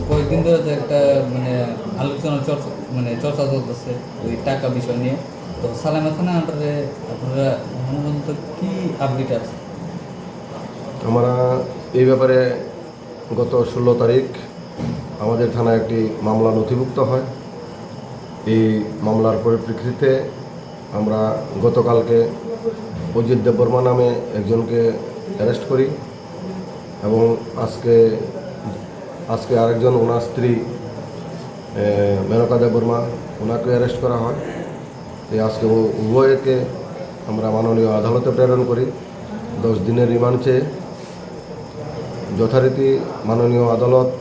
কয়েকদিন ধরে যে একটা মানে আলোচনা চর্চা চলতেছে ওই টাকা বিষয় নিয়ে। তো সালেমা থানা আন্ডারে আপনারা মূলত কি আপডেট আছে? আমরা এই ব্যাপারে গত 16 তারিখ আমাদের থানায় একটি মামলা নথিভুক্ত হয়। এই মামলার পরিপ্রেক্ষিতে আমরা গতকালকে অজিত দেববর্মা নামে একজনকে অ্যারেস্ট করি এবং আজকে আরেকজন, ওনার স্ত্রী মেনকা দেববর্মা, ওনাকে অ্যারেস্ট করা হয়। আজকে উভয়কে আমরা মাননীয় আদালতে প্রেরণ করি 10 দিনের রিমান্ড চেয়ে। যথারীতি মাননীয় আদালত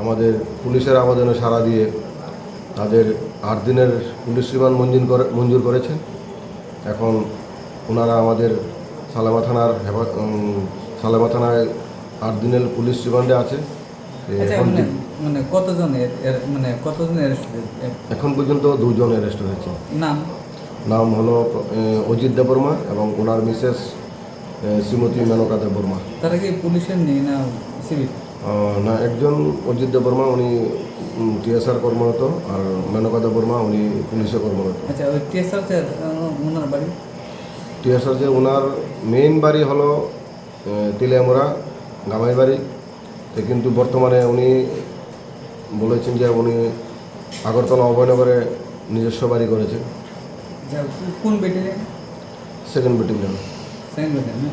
আমাদের পুলিশের আবেদনে সাড়া দিয়ে তাদের 8 দিনের পুলিশ রিমান্ড মঞ্জুর করেছেন। এখন ওনারা আমাদের সালেমা থানায় 8 দিনের পুলিশ রিমান্ডে আছে। কতজন এখন পর্যন্ত 2 জন অ্যারেস্ট হয়েছে। নাম হলো অজিত দেববর্মা এবং ওনার মিসেস শ্রীমতী মেনকা দেববর্মা। তারা কি পুলিশের নেই না সিভিল? না, একজন অজিত দেববর্মা উনি টিএসআর কর্মরত, আর মেনকা দেববর্মা উনি পুলিশে কর্মরত। আচ্ছা, ওই টিএসআর যে ওনার বাড়ি? টিএসআর যে ওনার মেইন বাড়ি হলো তিলিয়ামুড়া গামাই বাড়ি, কিন্তু বর্তমানে উনি বলেছেন যে উনি আগরতলা অভয়নগরে নিজস্ব বাড়ি করেছেন। কোন battalion? Second battalion. Second battalion.